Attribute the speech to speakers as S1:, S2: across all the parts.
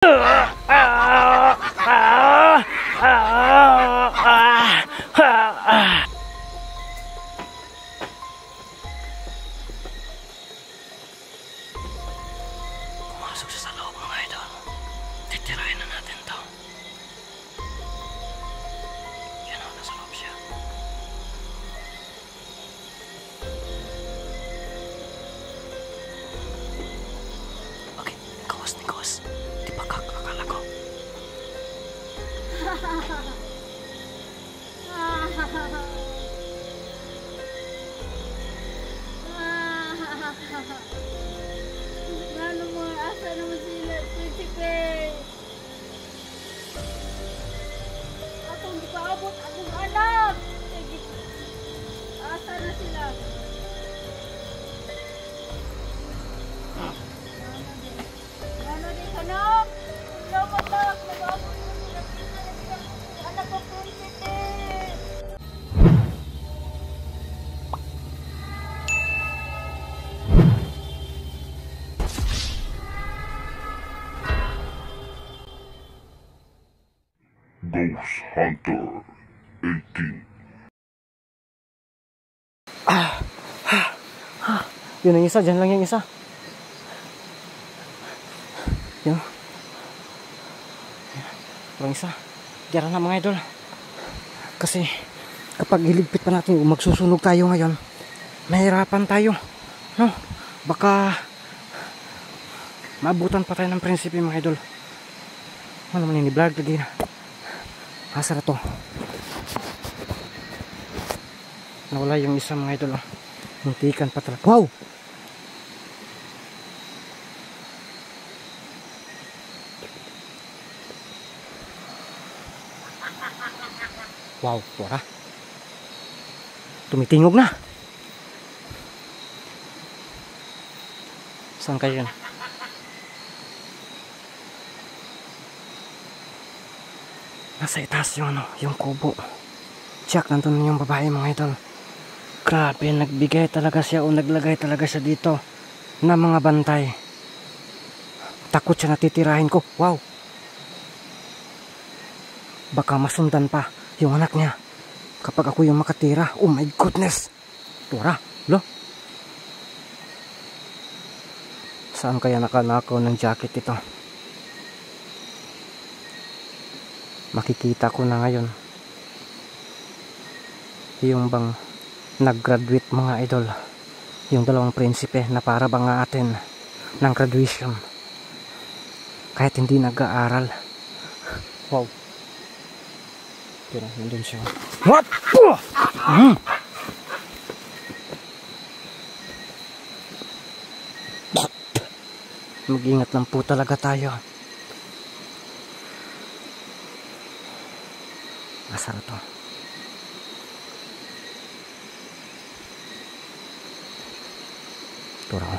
S1: Pumasok siya sa loob, mga idol. Titirahin na natin to. Yan o, nasa loob siya. Okay, gawas ni gawas. Di pa kakakala ko.
S2: Ano mo, asa naman sila, Prinsipe? Atong di pa abot akong anak. Asa na sila? Ano din anak? Salamat anak, nag-abot mo sila. Anak ko, Prinsipe.
S3: Ghost Hunter 18.
S1: Yun ang isa, dyan lang yung isa. Yun. Yung isa. Diyan na mga idol. Kasi kapag iligpit pa natin, magsusunog tayo ngayon, mahirapan tayo. No? Baka maabutan pa tayo ng prinsipe mga idol. Ano naman ini vlog lagi na. Asa na to? Nawala yung isa mga idol. Muntikan pa talaga. Wow! Wow, wala. Tumitingog na. Saan kayo yun? Nasa itaas yung ano, yung kubo. Check, nandun yung babae mga idol. Grabe, nagbigay talaga siya o naglagay talaga siya dito na mga bantay. Takot siya natitirahin ko. Wow! Baka masundan pa yung anak niya kapag ako yung makatira. Oh my goodness! Tura, lo? Saan kaya nakanakaw ng jacket ito? Makikita ko na ngayon yung bang nag-graduate mga idol, yung dalawang prinsipe na para bang atin ng graduation kahit hindi nag-aaral. Wow, tira, nandun siya. What? Mag-ingat lang po talaga tayo. Asar to. Turang.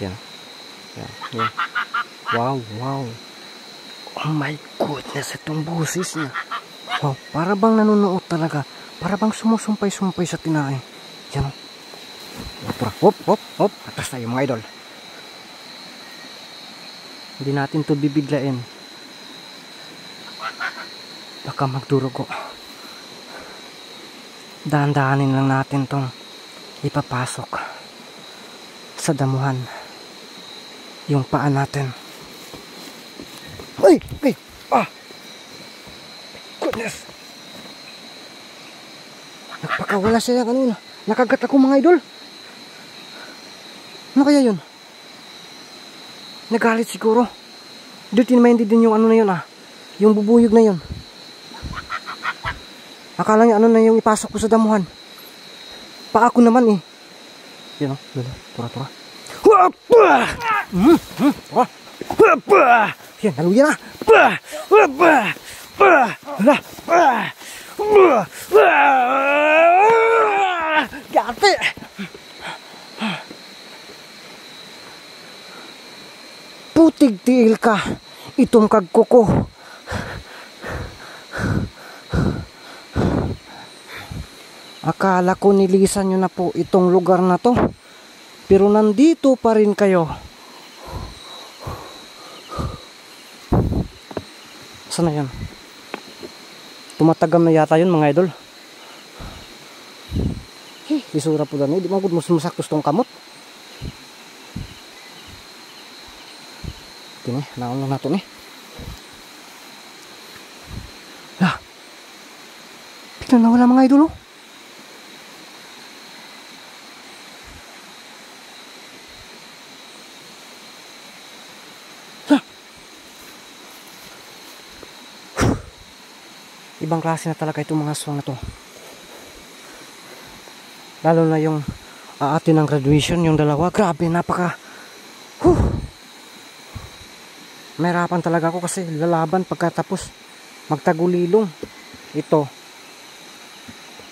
S1: Yan. Yan. Yan. Wow, wow. Oh my goodness, itong busis niya. Wow, para bang nanonood talaga. Para bang sumusumpay-sumpay sa tinae. Yan. Hop, hop, hop. Atas tayo mga idol. Hindi natin to bibiglain. Baka magdurugo. Dahan-dahanin lang natin tong ipapasok sa damuhan yung paa natin. Ay! Ay! Ah! Goodness! Nagpakawala siya kanina. Nakagat ako mga idol. Ano kaya yun? Nagalit siguro. Dude, hindi din yung ano na yun ah. Yung bubuyog na yun. Akala niya ano na yung ipasok ko sa damuhan. Pa ako naman eh. Yan o. Tura. Yan, naluya na. Gati. Putig tiil ka. Itong kagkuko. Akala ko nilisan nyo na po itong lugar na to. Pero nandito pa rin kayo. Saan na yan? Tumatagam na yata yun mga idol. Isura po dani. Di mo gud mo sumasaktos tong kamot. Kini, naon lang nato ni. Lah. Bigla nawala mga idol oh. Ibang klase na talaga itong mga aswang na to. Lalo na yung aatin ng graduation, yung dalawa. Grabe, napaka mahirapan talaga ako kasi lalaban pagkatapos magtagulilong. Ito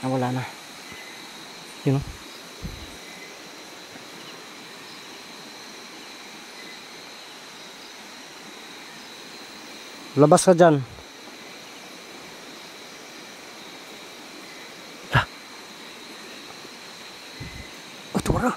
S1: wala na. You know? Labas ka dyan. Tura.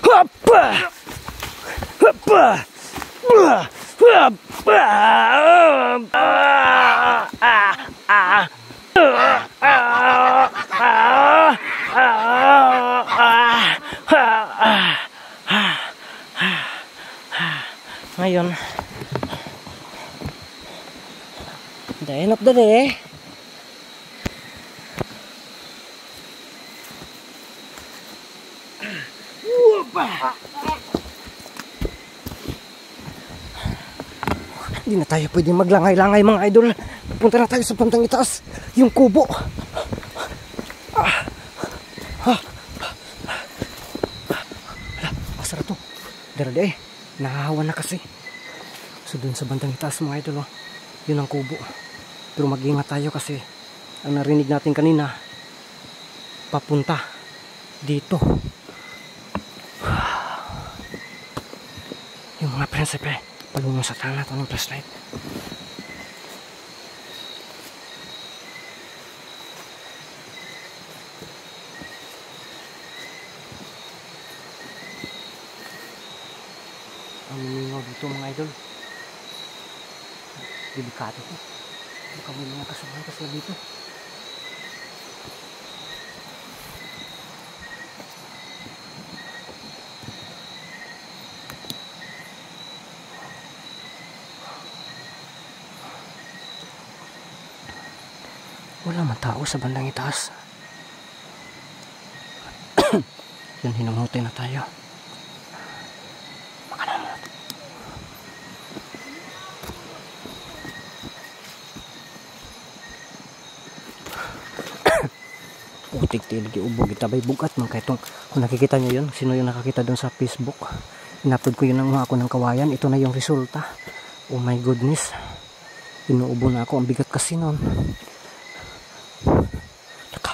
S1: Hoppa! Hoppa! Ngayon, the end of the day, hindi na tayo pwedeng maglangay-langay mga idol. Punta na tayo sa pantang itaas, yung kubo. Asara to, darada nahahawa na kasi. So dun sa bantang itaas mga idol yun ang kubo. Pero mag-ingat tayo kasi ang narinig natin kanina papunta dito. Yung mga prinsipe palunong sa tangan natin ng flashlight. Ang mingaw dito mga idol. Delikado ko. Baka may mga kasuhan sila dito. Wala man tao sa bandang itaas. Yun, hinungutay na tayo. Putik-tilig ubog itabay bugat man kay tong kung nakikita nyo yun, sino yung nakakita doon sa Facebook, in-upload ko yun ng mga ako ng kawayan. Ito na yung resulta. Oh my goodness, inuubo na ako, ang bigat kasi nun. Taka,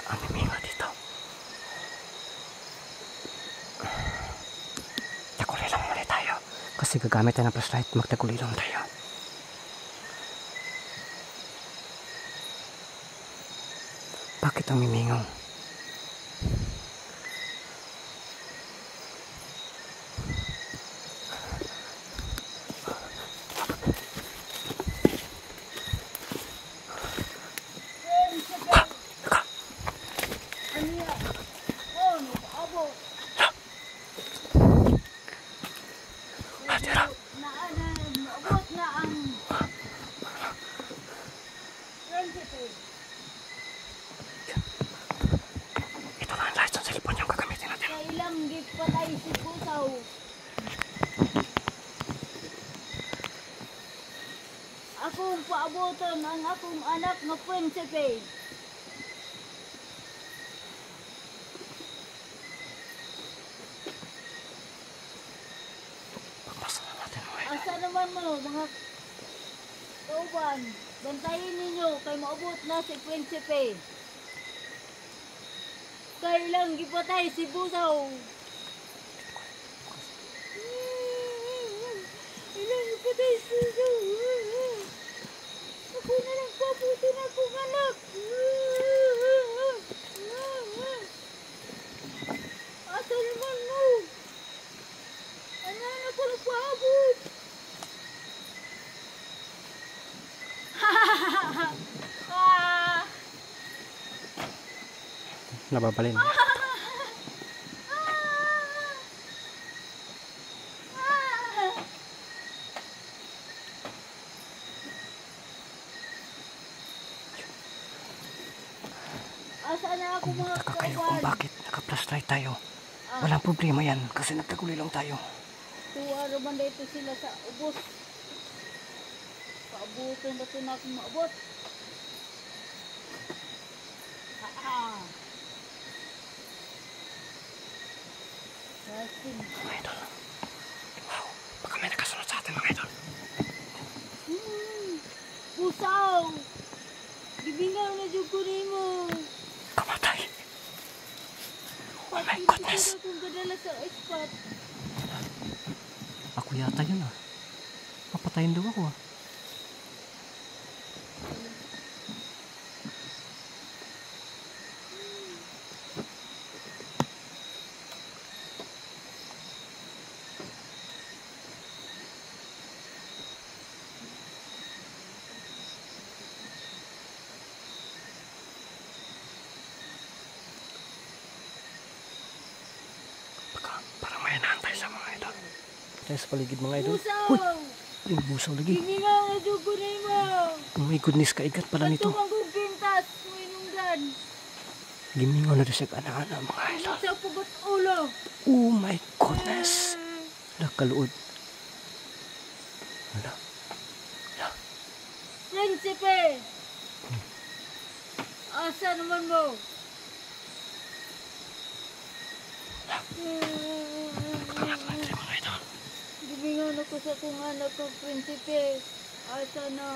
S1: ang miminga dito. Takulilong muna tayo kasi gagamit tayo ng flashlight. Magtakulilong tayo. Bakit ang mimingaw?
S2: Akong paaboton ang akong anak nga prinsipe. Asa naman mo mga kauban, bantayin ninyo kay maabot na si prinsipe. Kailang gipatay si Busaw. Ilan yung patay siya. Ako na lang pabuti na akong anak. Asa naman mo? Ano ako nagpaabot? Ah!
S1: Nababalin.
S2: Asa na ako mga
S1: Taka kayo kung
S2: kawan?
S1: bakit naka-flashlight tayo. Walang problema yan kasi nagkaguli lang tayo.
S2: Tuwa naman dito sila sa ubos. Paabutin ba ito na akong maabot? Rasing.
S1: Mga idol. Wow. Baka may nakasunod sa atin mga idol.
S2: Pusaw! Gibingaw na dyan ko rin mo.
S1: Kamatay. Oh my goodness.
S2: Pati kung kadala sa spot.
S1: Ako yata yun ah. Papatayin daw ako ah. Parang may nantay sa mga idol. Tayo sa paligid mga idol.
S2: Pusaw!
S1: Uy! Yung busaw lagi.
S2: Gibingaw na dyan ko rin mo.
S1: Oh my goodness, kaigat pala nito.
S2: Ito magugpintas mo inunggan.
S1: Gimingaw na rin siya ana-ana mga idol.
S2: Sa pugot ulo.
S1: Oh my goodness. Nakaluod. Wala.
S2: Prinsipe! Asa naman mo?
S1: Pagkakat na ito mga idol.
S2: Gibingan ako sa kong anak ko, Prinsipe. Asa na?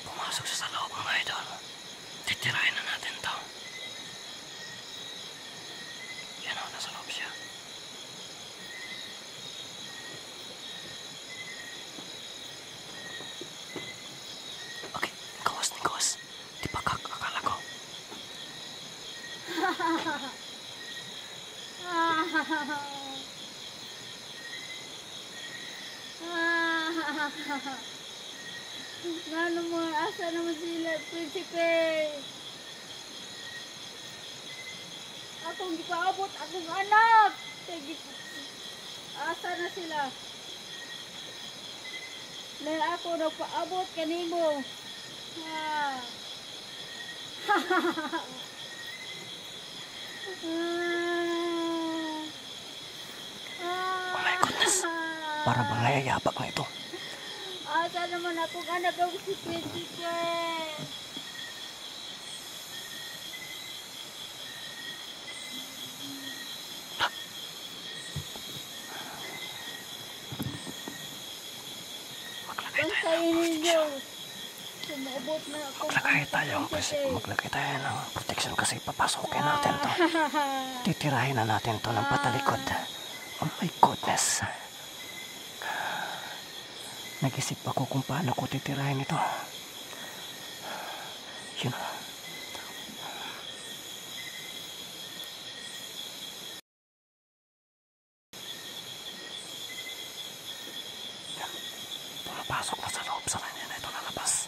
S1: Pumasok siya sa loob mga idol. Titirahin na natin to. Yan o, nasa loob siya. Okay, gawas. Di pa akala ko.
S2: Nano mo, asa naman sila, Prinsipe? Akong gipaabot, akong anak! Asa na sila? Na ako nagpaabot kanimo. Ah.
S1: Oh my goodness. Para bang nayayabak na ito.
S2: Asa naman akong anak ang si Prinsipe?
S1: Maglagay tayo
S2: Bantayin
S1: ng
S2: ninyo.
S1: protection.
S2: Sumabot na akong
S1: Maglagay tayo ng protection kasi papasukin natin to. Titirahin na natin to ng patalikod. Oh my goodness. Nag-isip ako kung paano ko titirahin ito. Yun. Pumapasok na sa loob sa kanya na ito lalabas.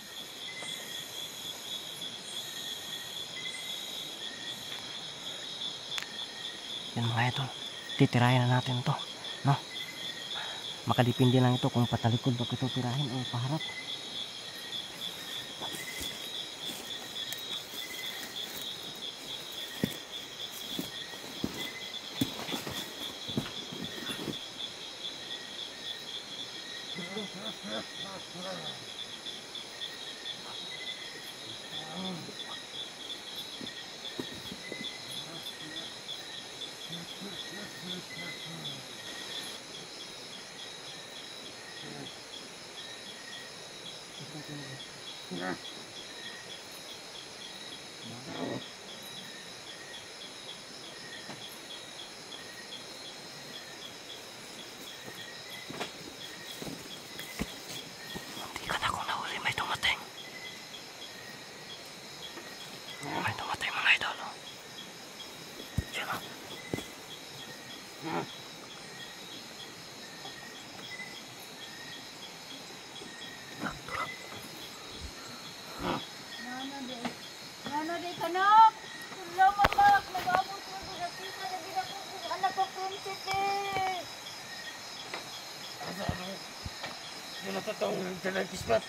S1: Yan mga idol. Titirahin na natin to. No? Makadipindi lang ito kung patalikod ba ito tirahin o paharap. Hindi ka na akong nahuli, may dumating. May dumating mga idol. Oh. Diyan o.
S2: Nano di kanok. Salamat nak. Nag-abot mo sa kita na ginakong anak ko prinsipy.
S4: Ano? Hindi natatawag ng talang kispat.